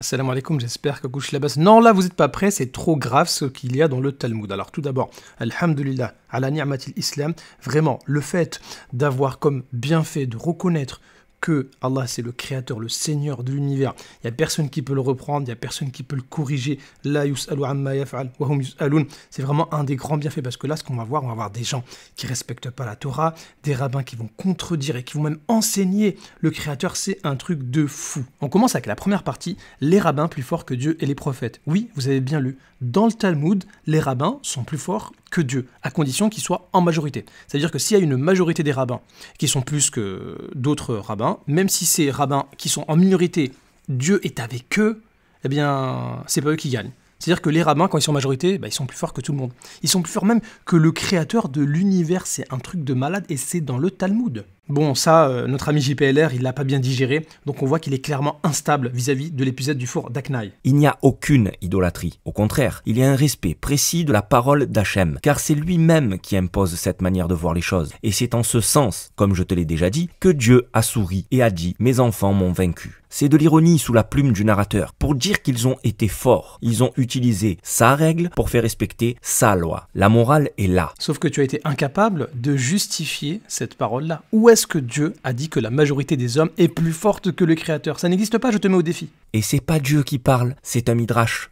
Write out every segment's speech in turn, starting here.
Salam alaikum, j'espère que couche la base. Non, là, vous n'êtes pas prêts, c'est trop grave ce qu'il y a dans le Talmud. Alors, tout d'abord, alhamdulillah, ala ni'matil islam, vraiment, le fait d'avoir comme bienfait de reconnaître que Allah c'est le créateur, le seigneur de l'univers, il n'y a personne qui peut le reprendre, il n'y a personne qui peut le corriger, la yus'alu amma yaf'al wa hum yus'alun, c'est vraiment un des grands bienfaits, parce que là ce qu'on va voir, on va voir des gens qui respectent pas la Torah, des rabbins qui vont contredire et qui vont même enseigner le créateur, c'est un truc de fou. On commence avec la première partie, les rabbins plus forts que Dieu et les prophètes. Oui, vous avez bien lu, dans le Talmud, les rabbins sont plus forts que Dieu, à condition qu'ils soient en majorité. C'est-à-dire que s'il y a une majorité des rabbins qui sont plus que d'autres rabbins, même si ces rabbins qui sont en minorité, Dieu est avec eux, eh bien, c'est pas eux qui gagnent. C'est-à-dire que les rabbins, quand ils sont en majorité, ils sont plus forts que tout le monde. Ils sont plus forts même que le créateur de l'univers. C'est un truc de malade et c'est dans le Talmud. Bon, ça, notre ami JPLR, il l'a pas bien digéré, donc on voit qu'il est clairement instable vis-à-vis de l'épisode du four d'Aknaï. Il n'y a aucune idolâtrie. Au contraire, il y a un respect précis de la parole d'Hachem, car c'est lui-même qui impose cette manière de voir les choses. Et c'est en ce sens, comme je te l'ai déjà dit, que Dieu a souri et a dit « Mes enfants m'ont vaincu ». C'est de l'ironie sous la plume du narrateur. Pour dire qu'ils ont été forts, ils ont utilisé sa règle pour faire respecter sa loi. La morale est là. Sauf que tu as été incapable de justifier cette parole-là. Où est-ce que Dieu a dit que la majorité des hommes est plus forte que le Créateur? Ça n'existe pas, je te mets au défi. Et c'est pas Dieu qui parle, c'est un midrash.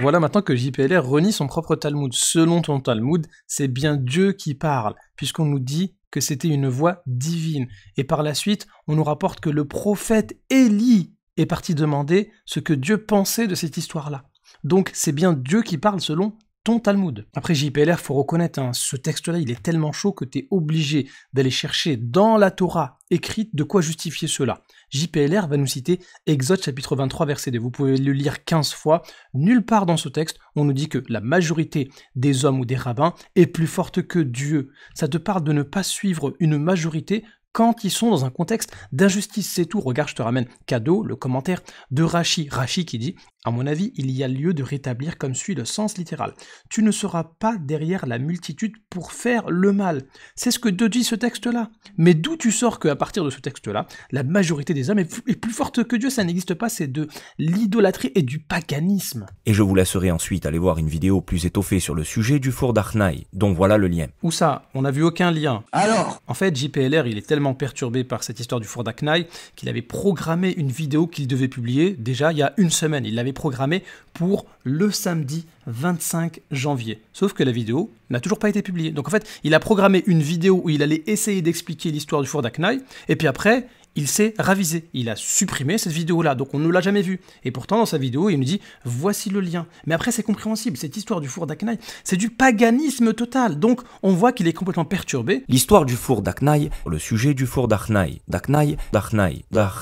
Voilà maintenant que JPLR renie son propre Talmud. Selon ton Talmud, c'est bien Dieu qui parle, puisqu'on nous dit que c'était une voix divine. Et par la suite, on nous rapporte que le prophète Élie est parti demander ce que Dieu pensait de cette histoire-là. Donc c'est bien Dieu qui parle selon ton Talmud. Après JPLR, faut reconnaître, ce texte-là, il est tellement chaud que tu es obligé d'aller chercher dans la Torah écrite de quoi justifier cela. JPLR va nous citer Exode chapitre 23 verset 2. Vous pouvez le lire 15 fois. Nulle part dans ce texte, on nous dit que la majorité des hommes ou des rabbins est plus forte que Dieu. Ça te parle de ne pas suivre une majorité quand ils sont dans un contexte d'injustice, c'est tout. Regarde, je te ramène cadeau, le commentaire de Rashi. Rashi qui dit « À mon avis, il y a lieu de rétablir comme suit le sens littéral. Tu ne seras pas derrière la multitude pour faire le mal. » C'est ce que te dit ce texte-là. Mais d'où tu sors qu'à partir de ce texte-là, la majorité des hommes est plus forte que Dieu? Ça n'existe pas, c'est de l'idolâtrie et du paganisme. Et je vous laisserai ensuite aller voir une vidéo plus étoffée sur le sujet du four d'Arnaï, dont voilà le lien. Où ça? On n'a vu aucun lien. Alors? En fait, JPLR, il est tellement perturbé par cette histoire du four d'Aknaï qu'il avait programmé une vidéo qu'il devait publier déjà il y a une semaine. Il l'avait programmée pour le samedi 25 janvier. Sauf que la vidéo n'a toujours pas été publiée. Donc en fait, il a programmé une vidéo où il allait essayer d'expliquer l'histoire du four d'Aknaï, et puis après, il s'est ravisé. Il a supprimé cette vidéo-là, donc on ne l'a jamais vue. Et pourtant, dans sa vidéo, il nous dit « Voici le lien ». Mais après, c'est compréhensible. Cette histoire du four d'Aknaï, c'est du paganisme total. Donc, on voit qu'il est complètement perturbé. L'histoire du four d'Aknaï, le sujet du four d'Arnaï. D'Aknaï, d'Arnaï, Bah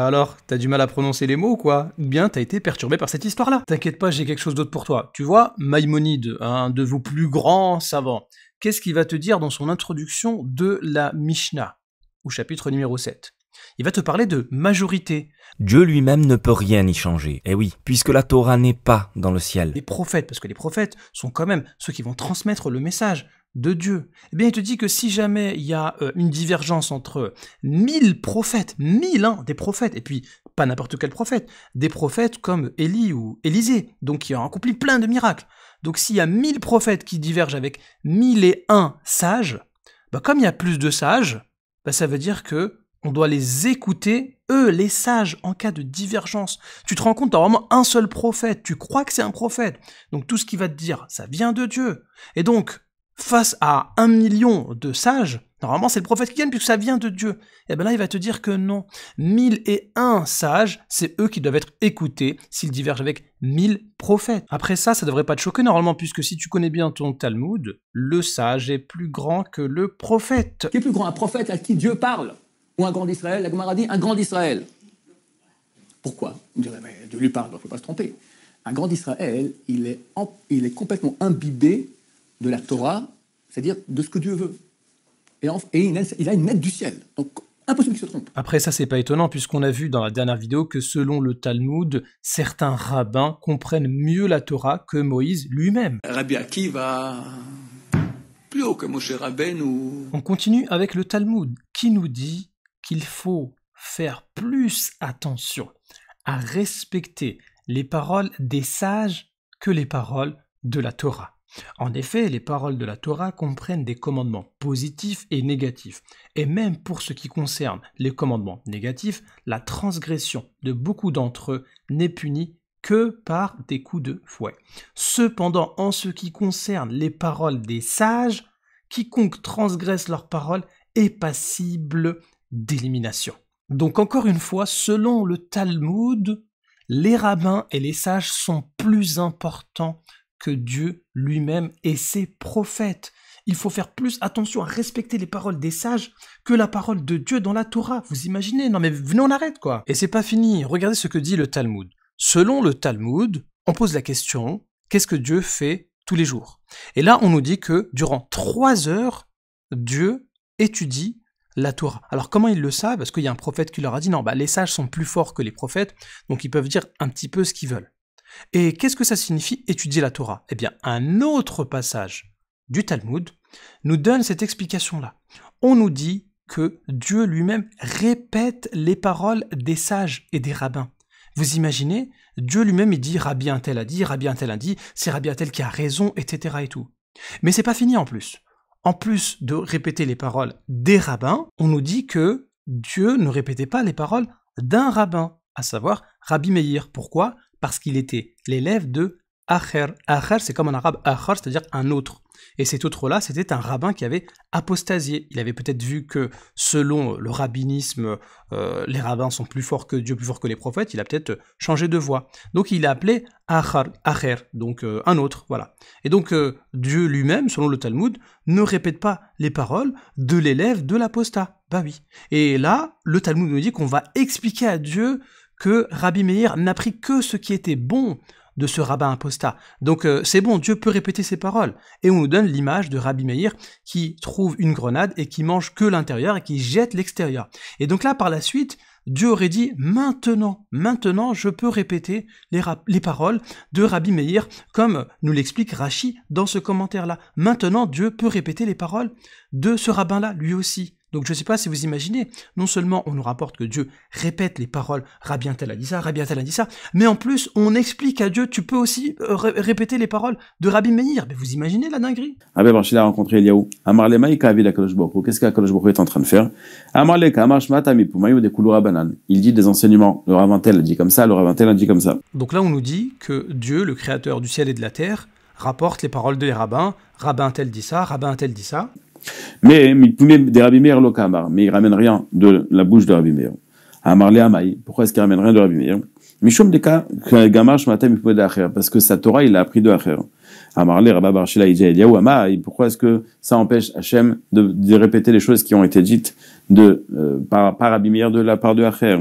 alors, t'as du mal à prononcer les mots ou quoi? Ou bien t'as été perturbé par cette histoire-là? T'inquiète pas, j'ai quelque chose d'autre pour toi. Tu vois, Maïmonide, un de vos plus grands savants, qu'est-ce qu'il va te dire dans son introduction de la Mishnah, au chapitre numéro 7? Il va te parler de majorité. Dieu lui-même ne peut rien y changer. Eh oui, puisque la Torah n'est pas dans le ciel. Les prophètes, parce que les prophètes sont quand même ceux qui vont transmettre le message de Dieu. Eh bien, il te dit que si jamais il y a une divergence entre 1000 prophètes, 1000, des prophètes, et puis pas n'importe quel prophète, des prophètes comme Élie ou Élisée, donc qui ont accompli plein de miracles. Donc s'il y a 1000 prophètes qui divergent avec 1001 sages, comme il y a plus de sages, ça veut dire que on doit les écouter, eux, les sages, en cas de divergence. Tu te rends compte, t'as vraiment un seul prophète, tu crois que c'est un prophète, donc tout ce qu'il va te dire, ça vient de Dieu. Et donc, face à 1 million de sages, normalement c'est le prophète qui gagne puisque ça vient de Dieu. Et bien là, il va te dire que non. 1001 sages, c'est eux qui doivent être écoutés s'ils divergent avec 1000 prophètes. Après ça devrait pas te choquer normalement, puisque si tu connais bien ton Talmud, le sage est plus grand que le prophète. Qui est plus grand, un prophète à qui Dieu parle? Ou un grand d'Israël? La Gemara dit un grand d'Israël. Pourquoi? Vous direz, mais Dieu lui parle, il ne faut pas se tromper. Un grand d'Israël, il est complètement imbibé de la Torah, c'est-à-dire de ce que Dieu veut. Et il a une aide du ciel. Donc, impossible qu'il se trompe. Après ça, c'est pas étonnant, puisqu'on a vu dans la dernière vidéo que selon le Talmud, certains rabbins comprennent mieux la Torah que Moïse lui-même. Rabbi Akiva, plus haut que Moshe Rabbeinu. On continue avec le Talmud, qui nous dit qu'il faut faire plus attention à respecter les paroles des sages que les paroles de la Torah. En effet, les paroles de la Torah comprennent des commandements positifs et négatifs. Et même pour ce qui concerne les commandements négatifs, la transgression de beaucoup d'entre eux n'est punie que par des coups de fouet. Cependant, en ce qui concerne les paroles des sages, quiconque transgresse leurs paroles est passible d'élimination. Donc encore une fois, selon le Talmud, les rabbins et les sages sont plus importants que Dieu lui-même et ses prophètes. Il faut faire plus attention à respecter les paroles des sages que la parole de Dieu dans la Torah. Vous imaginez? Non mais venez, on arrête quoi. Et c'est pas fini. Regardez ce que dit le Talmud. Selon le Talmud, on pose la question, qu'est-ce que Dieu fait tous les jours? Et là, on nous dit que durant 3 heures, Dieu étudie la Torah. Alors comment ils le savent? Parce qu'il y a un prophète qui leur a dit non, les sages sont plus forts que les prophètes, donc ils peuvent dire un petit peu ce qu'ils veulent. Et qu'est-ce que ça signifie étudier la Torah? Eh bien, un autre passage du Talmud nous donne cette explication-là. On nous dit que Dieu lui-même répète les paroles des sages et des rabbins. Vous imaginez, Dieu lui-même il dit Rabbi un tel a dit, Rabbi un tel a dit, c'est Rabbi un tel qui a raison, etc. et tout. Mais c'est pas fini en plus. En plus de répéter les paroles des rabbins, on nous dit que Dieu ne répétait pas les paroles d'un rabbin, à savoir Rabbi Meir. Pourquoi? Parce qu'il était l'élève de Acher. Acher, c'est comme en arabe Acher, c'est-à-dire un autre. Et cet autre-là, c'était un rabbin qui avait apostasié. Il avait peut-être vu que, selon le rabbinisme, les rabbins sont plus forts que Dieu, plus forts que les prophètes. Il a peut-être changé de voie. Donc il a appelé Acher, donc un autre, voilà. Et donc Dieu lui-même, selon le Talmud, ne répète pas les paroles de l'élève de l'apostat. Bah oui. Et là, le Talmud nous dit qu'on va expliquer à Dieu que Rabbi Meir n'a pris que ce qui était bon de ce rabbin apostat. Donc c'est bon, Dieu peut répéter ses paroles. Et on nous donne l'image de Rabbi Meir qui trouve une grenade et qui mange que l'intérieur et qui jette l'extérieur. Et donc là, par la suite, Dieu aurait dit maintenant, je peux répéter les paroles de Rabbi Meir, comme nous l'explique Rashi dans ce commentaire-là. Maintenant, Dieu peut répéter les paroles de ce rabbin-là, lui aussi. Donc je ne sais pas si vous imaginez, non seulement on nous rapporte que Dieu répète les paroles, Rabbi un tel a dit ça, Rabbi un tel a dit ça, mais en plus on explique à Dieu, tu peux aussi répéter les paroles de Rabbi Meir. Mais vous imaginez la dinguerie? Rabbi Barshil a rencontré Eliaou. Amarle Maïka a vu l'Akadosh Baruch Hu. Qu'est-ce qu'Akadosh Baruch Hu est en train de faire? Amarle Kamar Shmata Mipumayu de Kulura Banan. Il dit des enseignements. Le Rav un tel a dit comme ça, le Rav un tel a dit comme ça. Donc là on nous dit que Dieu, le créateur du ciel et de la terre, rapporte les paroles des rabbins, Rabbin tel dit ça, Rabbin un tel dit ça. Mais des Rabbi Meir lo kamar, mais il ramène rien de la bouche de Rabbi Meir. Amarle Amaï, pourquoi est-ce qu'il ramène rien de Rabbi Meir? Mishum deka gamar shmata mipod acher, parce que sa Torah il a appris de acher. Amarle Rabbi Barshila idja Eliaou Amaï, pourquoi est-ce que ça empêche Hachem de répéter les choses qui ont été dites par Rabbi Meir de la part de acher?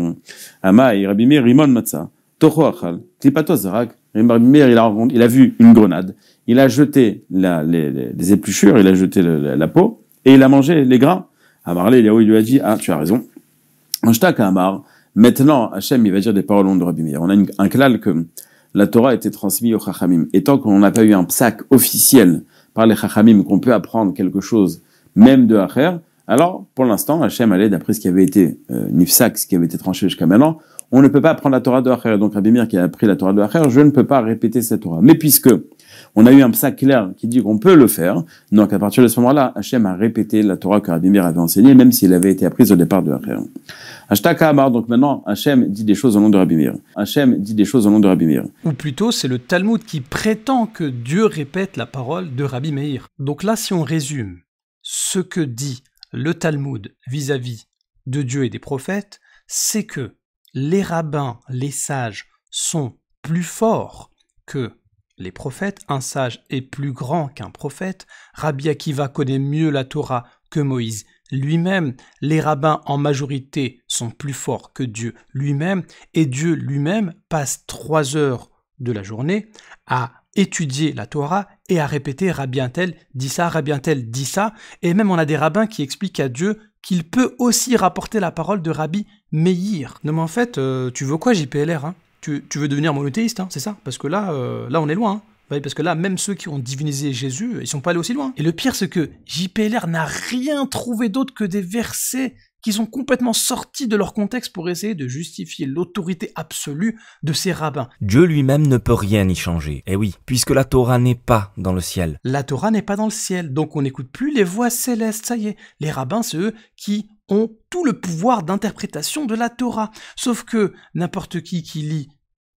Amaï Rabbi Meir rimon matza tocho achal klipato zarak. Rabbi Meir il a vu une grenade. Il a jeté les épluchures, il a jeté la peau, et il a mangé les grains. Amarle, il lui a dit, tu as raison. Maintenant, Hachem, il va dire des paroles longues de Rabbi Meir. On a un klal que la Torah a été transmise aux Chachamim. Et tant qu'on n'a pas eu un psak officiel par les Chachamim, qu'on peut apprendre quelque chose, même de Acher, alors, pour l'instant, Hachem allait, d'après ce qui avait été nifsak, ce qui avait été tranché jusqu'à maintenant, on ne peut pas apprendre la Torah de Acher. Donc, Rabbi Meir qui a appris la Torah de Acher, je ne peux pas répéter cette Torah. Mais puisque on a eu un psak clair qui dit qu'on peut le faire, donc à partir de ce moment-là, Hachem a répété la Torah que Rabbi Meir avait enseignée, même s'il avait été apprise au départ de Acher. Hashtaka Amar, donc maintenant, Hachem dit des choses au nom de Rabbi Meir. Hachem dit des choses au nom de Rabbi Meir. Ou plutôt, c'est le Talmud qui prétend que Dieu répète la parole de Rabbi Meir. Donc là, si on résume ce que dit le Talmud vis-à-vis de Dieu et des prophètes, c'est que les rabbins, les sages, sont plus forts que les prophètes. Un sage est plus grand qu'un prophète. Rabbi Akiva connaît mieux la Torah que Moïse lui-même. Les rabbins en majorité sont plus forts que Dieu lui-même. Et Dieu lui-même passe 3 heures de la journée à étudier la Torah et à répéter Rabbi un tel dit ça, Rabbi un tel dit ça. Et même on a des rabbins qui expliquent à Dieu qu'il peut aussi rapporter la parole de Rabbi Meir. Non mais en fait, tu veux quoi JPLR hein? Tu veux devenir monothéiste, hein, c'est ça? Parce que là on est loin. Hein. Parce que là, même ceux qui ont divinisé Jésus, ils sont pas allés aussi loin. Et le pire, c'est que JPLR n'a rien trouvé d'autre que des versets qui sont complètement sortis de leur contexte pour essayer de justifier l'autorité absolue de ces rabbins. Dieu lui-même ne peut rien y changer. Eh oui, puisque la Torah n'est pas dans le ciel. La Torah n'est pas dans le ciel, donc on n'écoute plus les voix célestes, ça y est. Les rabbins, c'est eux qui ont tout le pouvoir d'interprétation de la Torah. Sauf que n'importe qui lit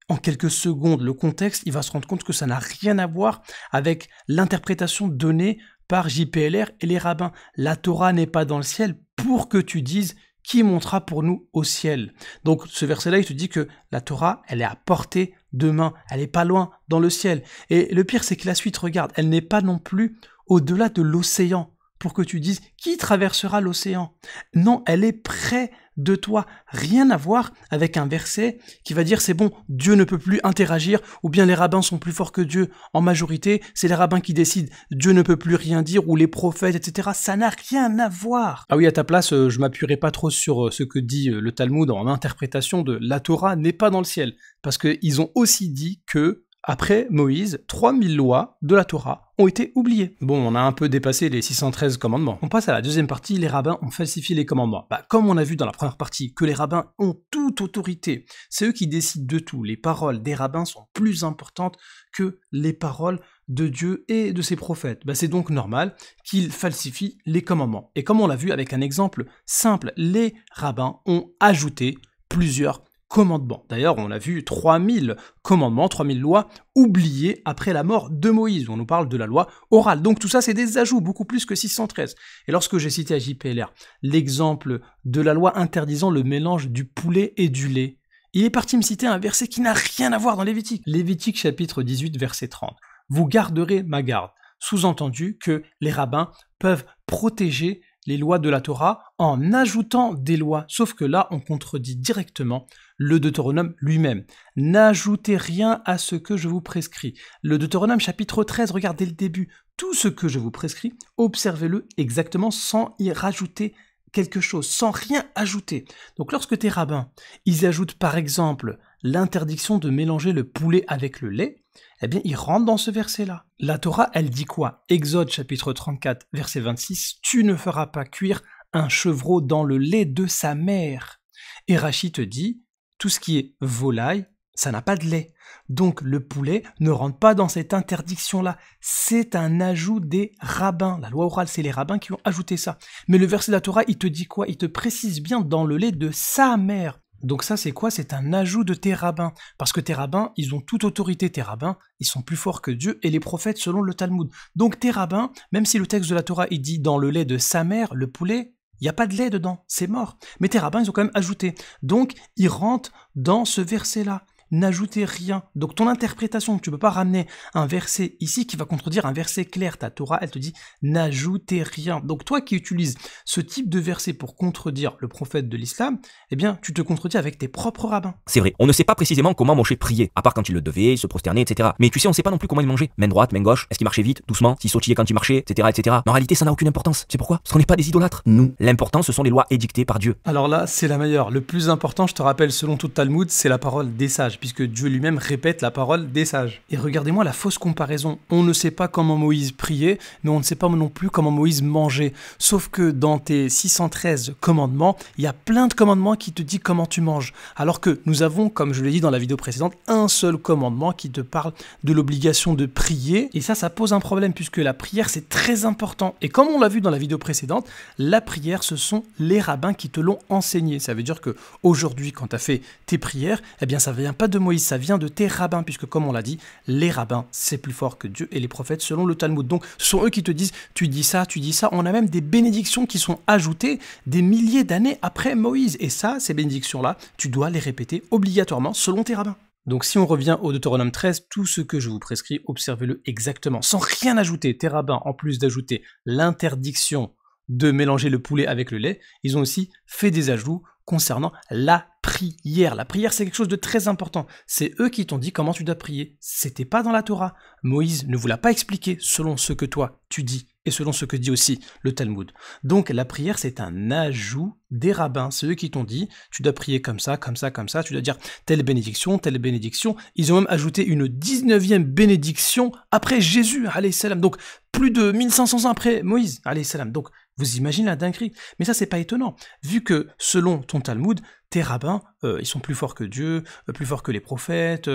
en quelques secondes le contexte, il va se rendre compte que ça n'a rien à voir avec l'interprétation donnée par JPLR et les rabbins. La Torah n'est pas dans le ciel pour que tu dises qui montera pour nous au ciel. Donc ce verset-là, il te dit que la Torah, elle est à portée de main, elle n'est pas loin dans le ciel. Et le pire, c'est que la suite, regarde, elle n'est pas non plus au-delà de l'océan pour que tu dises qui traversera l'océan. Non, elle est près de toi. Rien à voir avec un verset qui va dire c'est bon, Dieu ne peut plus interagir, ou bien les rabbins sont plus forts que Dieu. En majorité, c'est les rabbins qui décident, Dieu ne peut plus rien dire, ou les prophètes, etc. Ça n'a rien à voir. Ah oui, à ta place, je m'appuierai pas trop sur ce que dit le Talmud en interprétation de la Torah n'est pas dans le ciel. Parce qu'ils ont aussi dit que après Moïse, 3000 lois de la Torah ont été oubliées. Bon, on a un peu dépassé les 613 commandements. On passe à la deuxième partie, les rabbins ont falsifié les commandements. Comme on a vu dans la première partie, que les rabbins ont toute autorité, c'est eux qui décident de tout. Les paroles des rabbins sont plus importantes que les paroles de Dieu et de ses prophètes. C'est donc normal qu'ils falsifient les commandements. Et comme on l'a vu avec un exemple simple, les rabbins ont ajouté plusieurs commandements. D'ailleurs, on a vu 3000 commandements, 3000 lois oubliées après la mort de Moïse. On nous parle de la loi orale. Donc tout ça, c'est des ajouts, beaucoup plus que 613. Et lorsque j'ai cité à JPLR l'exemple de la loi interdisant le mélange du poulet et du lait, il est parti me citer un verset qui n'a rien à voir dans Lévitique. Lévitique chapitre 18, verset 30. Vous garderez ma garde. Sous-entendu que les rabbins peuvent protéger les lois de la Torah en ajoutant des lois. Sauf que là, on contredit directement le Deutéronome lui-même. N'ajoutez rien à ce que je vous prescris. Le Deutéronome chapitre 13, regardez le début. Tout ce que je vous prescris, observez-le exactement sans y rajouter quelque chose, sans rien ajouter. Donc lorsque tes rabbins, ils ajoutent par exemple l'interdiction de mélanger le poulet avec le lait, eh bien, ils rentrent dans ce verset-là. La Torah, elle dit quoi? Exode chapitre 34, verset 26, « Tu ne feras pas cuire un chevreau dans le lait de sa mère. » Et Rachi te dit, tout ce qui est volaille, ça n'a pas de lait. Donc le poulet ne rentre pas dans cette interdiction-là. C'est un ajout des rabbins. La loi orale, c'est les rabbins qui ont ajouté ça. Mais le verset de la Torah, il te dit quoi? Il te précise bien dans le lait de sa mère. Donc ça, c'est quoi? C'est un ajout de tes rabbins. Parce que tes rabbins, ils ont toute autorité. Tes rabbins, ils sont plus forts que Dieu et les prophètes selon le Talmud. Donc tes rabbins, même si le texte de la Torah, il dit dans le lait de sa mère, le poulet, il n'y a pas de lait dedans, c'est mort. Mais tes rabbins, ils ont quand même ajouté. Donc, ils rentrent dans ce verset-là. N'ajoutez rien. Donc ton interprétation, tu ne peux pas ramener un verset ici qui va contredire un verset clair. Ta Torah, elle te dit n'ajoutez rien. Donc toi qui utilises ce type de verset pour contredire le prophète de l'islam, eh bien tu te contredis avec tes propres rabbins. C'est vrai, on ne sait pas précisément comment Moshe priait, à part quand il le devait, se prosterner, etc. Mais tu sais, on ne sait pas non plus comment il mangeait. Main droite, main gauche, est-ce qu'il marchait vite, doucement, s'il sautillait quand il marchait, etc., etc. Mais en réalité, ça n'a aucune importance. C'est pourquoi? Parce qu'on n'est pas des idolâtres. Nous, l'important, ce sont les lois édictées par Dieu. Alors là, c'est la meilleure. Le plus important, je te rappelle, selon tout Talmud, c'est la parole des sages, puisque Dieu lui-même répète la parole des sages. Et regardez-moi la fausse comparaison. On ne sait pas comment Moïse priait, mais on ne sait pas non plus comment Moïse mangeait. Sauf que dans tes 613 commandements, il y a plein de commandements qui te disent comment tu manges. Alors que nous avons, comme je l'ai dit dans la vidéo précédente, un seul commandement qui te parle de l'obligation de prier. Et ça pose un problème puisque la prière, c'est très important. Et comme on l'a vu dans la vidéo précédente, la prière, ce sont les rabbins qui te l'ont enseigné. Ça veut dire que aujourd'hui, quand tu as fait tes prières, eh bien ça vient pas de Moïse, ça vient de tes rabbins, puisque comme on l'a dit, les rabbins, c'est plus fort que Dieu et les prophètes selon le Talmud. Donc, ce sont eux qui te disent, tu dis ça, tu dis ça. On a même des bénédictions qui sont ajoutées des milliers d'années après Moïse. Et ça, ces bénédictions-là, tu dois les répéter obligatoirement selon tes rabbins. Donc si on revient au Deutéronome 13, tout ce que je vous prescris, observez-le exactement, sans rien ajouter. Tes rabbins, en plus d'ajouter l'interdiction de mélanger le poulet avec le lait, ils ont aussi fait des ajouts concernant la prière. La prière, c'est quelque chose de très important. C'est eux qui t'ont dit comment tu dois prier. C'était pas dans la Torah. Moïse ne vous l'a pas expliqué selon ce que toi, tu dis et selon ce que dit aussi le Talmud. Donc la prière, c'est un ajout des rabbins. C'est eux qui t'ont dit, tu dois prier comme ça, comme ça, comme ça, tu dois dire telle bénédiction, telle bénédiction. Ils ont même ajouté une 19e bénédiction après Jésus, alayhi salam. Donc plus de 1500 ans après Moïse, alayhi salam. Donc, vous imaginez la dinguerie. Mais ça, c'est pas étonnant, vu que, selon ton Talmud, tes rabbins, ils sont plus forts que Dieu, plus forts que les prophètes,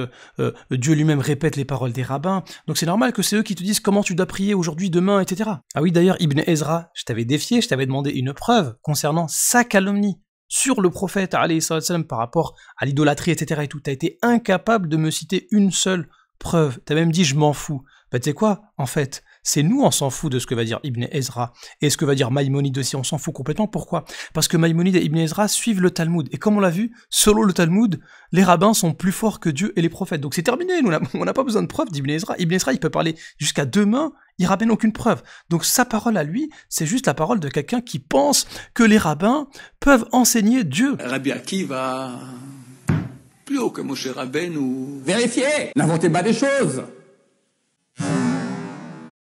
Dieu lui-même répète les paroles des rabbins, donc c'est normal que c'est eux qui te disent comment tu dois prier aujourd'hui, demain, etc. Ah oui, d'ailleurs, Ibn Ezra, je t'avais défié, je t'avais demandé une preuve concernant sa calomnie sur le prophète, alayhi salam, par rapport à l'idolâtrie, etc. et tout. T'as été incapable de me citer une seule preuve. T'as même dit je m'en fous. Bah tu sais quoi, en fait, c'est nous, on s'en fout de ce que va dire Ibn Ezra, et ce que va dire Maïmonide aussi, on s'en fout complètement. Pourquoi? Parce que Maïmonide et Ibn Ezra suivent le Talmud, et comme on l'a vu, selon le Talmud, les rabbins sont plus forts que Dieu et les prophètes. Donc c'est terminé, nous, on n'a pas besoin de preuves d'Ibn Ezra. Ibn Ezra, il peut parler jusqu'à demain, il ramène aucune preuve. Donc sa parole à lui, c'est juste la parole de quelqu'un qui pense que les rabbins peuvent enseigner Dieu. Rabbi Akiva, plus haut que Moshe Rabbeinu. Vérifiez, n'inventez pas des choses.